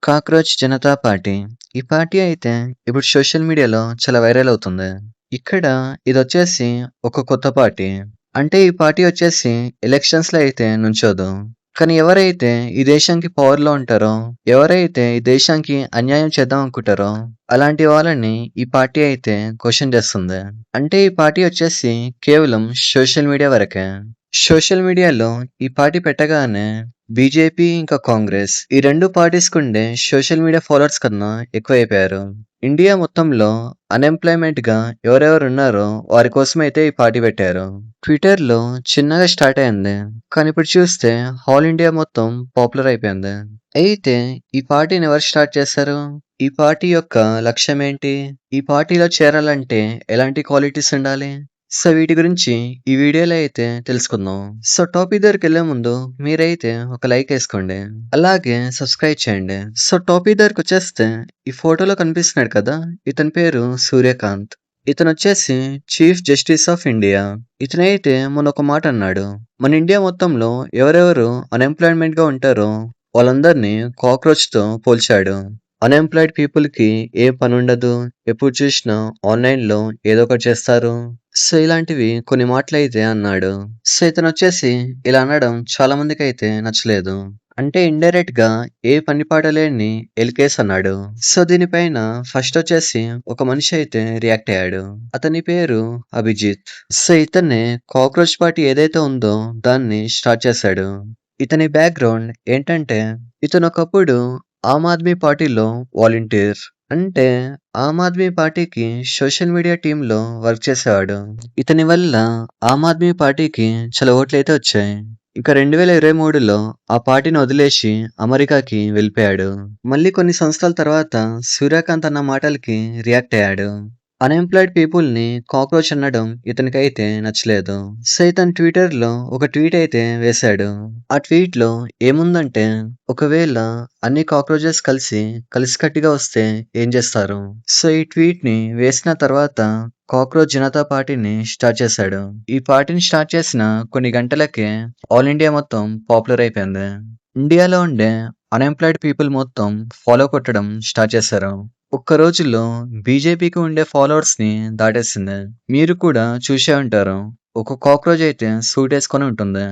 Cockroach Janata party. ఈ party అయితే ఇప్పుడు సోషల్ మీడియాలో చాలా వైరల్ అవుతుంది. ఇక్కడ ఇదొచ్చేసి ఒక కొత్త పార్టీ. అంటే ఈ పార్టీ వచ్చేసి ఎలక్షన్స్‌లో అయితే నుంచోదు. కానీ ఎవరైతే ఈ దేశానికి పవర్‌లో ఉంటారో, ఎవరైతే ఈ దేశానికి అన్యాయం చేద్దాం అనుకుంటారో, అలాంటి వాళ్ళని ఈ పార్టీ అయితే క్వెషన్ చేస్తుంది. అంటే ఈ పార్టీ వచ్చేసి కేవలం సోషల్ మీడియా వరకే. సోషల్ మీడియాలో ఈ పార్టీ పెట్టగానే బీజేపీ ఇంకా కాంగ్రెస్ ఈ 2 పార్టీస్‌కుండే సోషల్ మీడియా ఫాలోవర్స్ కన్నా ఎక్కువైపోయారు. ఇండియా మొత్తంలో అన్‌ఎంప్లాయ్‌మెంట్‌గా ఎవరెవరున్నారో వారి కోసమైతే ఈ పార్టీ పెట్టారు. ట్విట్టర్‌లో చిన్నగా స్టార్ట్ అయింది. కానీ ఇప్పుడు చూస్తే ఆల్ ఇండియా మొత్తం పాపులర్ అయిపోయింది. అయితే ఈ పార్టీని ఎవరు స్టార్ట్ చేశారు? ఈ పార్టీ యొక్క లక్ష్యం ఏంటి? ఈ పార్టీలో చేరాలంటే ఎలాంటి క్వాలిటీస్ ఉండాలి? సో వీటి గురించి ఈ వీడియోలో అయితే తెలుసుకుందాం. సో టాపిక్ దగ్గరికెళ్ళే ముందు మీరైతే ఒక లైక్ వేసుకోండి. అలాగే సబ్స్క్రైబ్ చేయండి. సో టాపిక్ దగ్గరికి వచ్చేస్తే ఈ ఫోటోలో కనిపిస్తున్నాడు కదా, ఇతని పేరు సూర్యకాంత్. ఇతను వచ్చేసి చీఫ్ జస్టిస్ ఆఫ్ ఇండియా. ఇతనైతే మొన్న ఒక మాట అన్నాడు. మన ఇండియా మొత్తంలో ఎవరెవరు అన్ఎంప్లాయ్మెంట్ గా ఉంటారో వాళ్ళందరినీ కాక్రోచ్ తో పోల్చాడు. అన్ఎంప్లాయిడ్ పీపుల్ కి ఏ పని ఉండదు, ఎప్పుడు చూసినా ఆన్లైన్ లో ఏదో ఒకటి చేస్తారు. సో ఇలాంటివి కొన్ని మాటలైతే అన్నాడు. సో ఇతను వచ్చేసి ఇలా అనడం చాలా మందికి అయితే నచ్చలేదు. అంటే ఇండైరెక్ట్ గా ఏ పని పాట లేని ఎలికేస్ అన్నాడు. సో దీనిపైన ఫస్ట్ వచ్చేసి ఒక మనిషి అయితే రియాక్ట్ అయ్యాడు. అతని పేరు అభిజిత్. సో ఇతన్ని కాక్రోచ్ పార్టీ ఏదైతే ఉందో దాన్ని స్టార్ట్ చేశాడు. ఇతని బ్యాక్గ్రౌండ్ ఏంటంటే ఇతను ఒకప్పుడు ఆమ్ ఆద్మీ పార్టీలో వాలంటీర్. అంటే ఆమ్ ఆద్మీ పార్టీకి సోషల్ మీడియా టీంలో వర్క్ చేసేవాడు. ఇతని వల్ల ఆమ్ ఆద్మీ పార్టీకి చాలా ఓట్లయితే వచ్చాయి. ఇంకా 2023లో ఆ పార్టీని వదిలేసి అమెరికాకి వెళ్ళిపోయాడు. మళ్ళీ కొన్ని సంవత్సరాల తర్వాత సూర్యకాంత్ అన్న మాటలకి రియాక్ట్ అయ్యాడు. అన్ఎంప్లాయిడ్ పీపుల్ ని కాక్రోచ్ అనడం ఇతనికైతే నచ్చలేదు. సో ఇతను ట్విట్టర్ లో ఒక ట్వీట్ అయితే వేశాడు. ఆ ట్వీట్ లో ఏముందంటే, ఒకవేళ అన్ని కాక్రోచెస్ కలిసికట్టుగా వస్తే ఏం చేస్తారు? సో ఈ ట్వీట్ ని వేసిన తర్వాత కాక్రోచ్ జనతా పార్టీని స్టార్ట్ చేశాడు. ఈ పార్టీని స్టార్ట్ చేసిన కొన్ని గంటలకే ఆల్ ఇండియా మొత్తం పాపులర్ అయిపోయింది. ఇండియాలో ఉండే అన్ఎంప్లాయిడ్ పీపుల్ మొత్తం ఫాలో కొట్టడం స్టార్ట్ చేశారు. ఒక్క రోజులో బీజేపీకి ఉండే ఫాలోవర్స్ ని దాటేసింది. మీరు కూడా చూసే ఉంటారు. ఒక కాక్రోచ్ అయితే సూట్ వేసుకొని ఉంటుంది.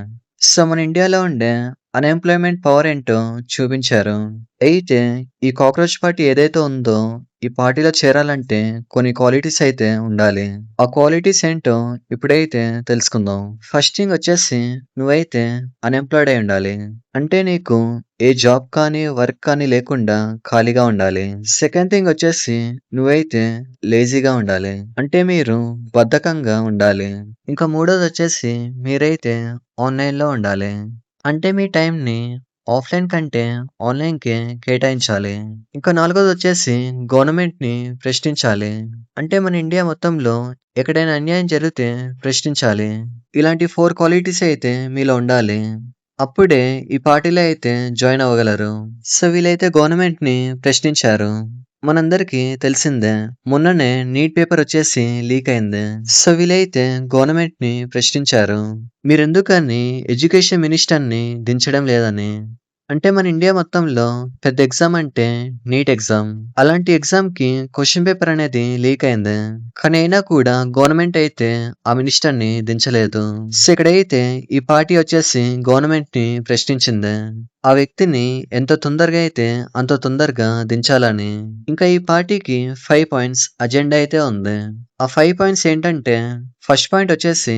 సో మన ఇండియాలో ఉండే అన్ఎంప్లాయ్మెంట్ పవర్ ఏంటో చూపించారు. అయితే ఈ కాక్రోచ్ పార్టీ ఏదైతే ఉందో ఈ పార్టీలో చేరాలంటే కొన్ని క్వాలిటీస్ అయితే ఉండాలి. ఆ క్వాలిటీస్ ఏంటో ఇప్పుడైతే తెలుసుకుందాం. ఫస్ట్ థింగ్ వచ్చేసి నువ్వైతే అన్ఎంప్లాయిడ్ అయి ఉండాలి. అంటే నీకు ఏ జాబ్ కానీ వర్క్ కానీ లేకుండా ఖాళీగా ఉండాలి. సెకండ్ థింగ్ వచ్చేసి నువ్వైతే లేజీగా ఉండాలి. అంటే మీరు బద్ధకంగా ఉండాలి. ఇంకా మూడోది వచ్చేసి మీరైతే ఆన్లైన్ లో ఉండాలి. అంటే మీ టైంని ఆఫ్లైన్ కంటే ఆన్లైన్ కి కేటాయించాలి. ఇంకా నాలుగోది వచ్చేసి గవర్నమెంట్ ని ప్రశ్నించాలి. అంటే మన ఇండియా మొత్తంలో ఎక్కడైనా అన్యాయం జరిగితే ప్రశ్నించాలి. ఇలాంటి 4 క్వాలిటీస్ అయితే మీలో ఉండాలి. అప్పుడే ఈ పార్టీలో అయితే జాయిన్ అవ్వగలరు. సో వీళ్ళైతే గవర్నమెంట్ ని ప్రశ్నించారు. మనందరికీ తెలిసిందే, మొన్ననే నీట్ పేపర్ వచ్చేసి లీక్ అయింది. సో వీళ్ళైతే గవర్నమెంట్ ని ప్రశ్నించారు. మీరెందుకని ఎడ్యుకేషన్ మినిస్టర్ ని దించడం లేదని. అంటే మన ఇండియా మొత్తంలో పెద్ద ఎగ్జామ్ అంటే నీట్ ఎగ్జామ్. అలాంటి ఎగ్జామ్ కి క్వశ్చన్ పేపర్ అనేది లీక్ అయింది. కానీ అయినా కూడా గవర్నమెంట్ అయితే ఆ మినిస్టర్ ని దించలేదు. సో ఇక్కడైతే ఈ పార్టీ వచ్చేసి గవర్నమెంట్ ని ప్రశ్నించింది. ఆ వ్యక్తిని ఎంత తొందరగా అయితే అంత తొందరగా దించాలని. ఇంకా ఈ పార్టీకి 5 పాయింట్స్ అజెండా అయితే ఉంది. ఆ 5 పాయింట్స్ ఏంటంటే, ఫస్ట్ పాయింట్ వచ్చేసి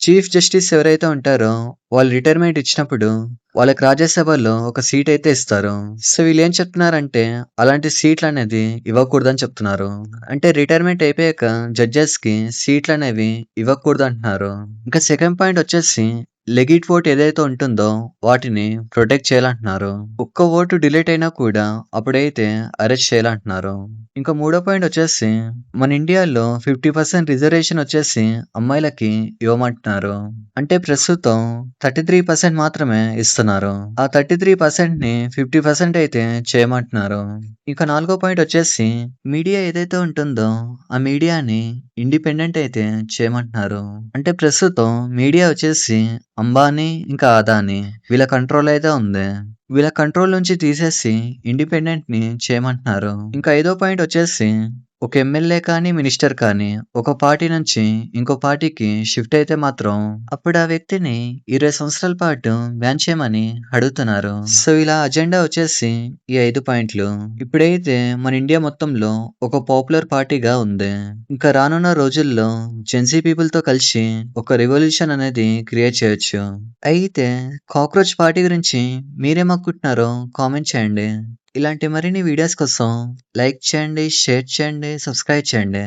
చీఫ్ జస్టిస్ ఎవరైతే ఉంటారో వాళ్ళు రిటైర్మెంట్ ఇచ్చినప్పుడు వాళ్ళకి రాజ్యసభలో ఒక సీట్ అయితే ఇస్తారు. సో వీళ్ళు ఏం చెప్తున్నారంటే అలాంటి సీట్లు అనేది ఇవ్వకూడదని చెప్తున్నారు. అంటే రిటైర్మెంట్ అయిపోయాక జడ్జెస్ కి సీట్లు అనేవి ఇవ్వకూడదు అంటున్నారు. ఇంకా సెకండ్ పాయింట్ వచ్చేసి లెగిట్ ఓట్ ఏదైతే ఉంటుందో వాటిని ప్రొటెక్ట్ చేయాలంటున్నారు. ఒక్క ఓటు డిలీట్ అయినా కూడా అప్పుడైతే అరెస్ట్ చేయాలంటున్నారు. ఇంకా మూడో పాయింట్ వచ్చేసి మన ఇండియాలో 50% రిజర్వేషన్ వచ్చేసి అమ్మాయిలకి ఇవ్వమంటున్నారు. అంటే ప్రస్తుతం 33% మాత్రమే ఇస్తున్నారు. ఆ 33% ని 50% అయితే చేయమంటున్నారు. ఇంకా నాలుగో పాయింట్ వచ్చేసి మీడియా ఏదైతే ఉంటుందో ఆ మీడియాని ఇండిపెండెంట్ అయితే చేయమంటున్నారు. అంటే ప్రస్తుతం మీడియా వచ్చేసి అంబానీ ఇంకా అదానీ వీళ్ళ కంట్రోల్ అయితే ఉంది. వీళ్ళ కంట్రోల్ నుంచి తీసేసి ఇండిపెండెంట్ ని చేయమంటున్నారు. ఇంకా 5వ పాయింట్ వచ్చేసి ఒక ఎమ్మెల్యే కానీ మినిస్టర్ కానీ ఒక పార్టీ నుంచి ఇంకో పార్టీకి షిఫ్ట్ అయితే మాత్రం అప్పుడు ఆ వ్యక్తిని 20 సంవత్సరాల పాటు బ్యాన్ చేయమని అడుగుతున్నారు. సో ఇలా అజెండా వచ్చేసి ఈ 5 పాయింట్లు. ఇప్పుడైతే మన ఇండియా మొత్తంలో ఒక పాపులర్ పార్టీగా ఉంది. ఇంకా రానున్న రోజుల్లో జెన్సీ పీపుల్ తో కలిసి ఒక రెవల్యూషన్ అనేది క్రియేట్ చేయొచ్చు. అయితే కాక్రోచ్ పార్టీ గురించి మీరేమనుకుంటున్నారో కామెంట్ చేయండి. ఇలాంటి మరిన్ని వీడియోస్ కోసం లైక్ చేయండి, షేర్ చేయండి, సబ్స్క్రైబ్ చేయండి.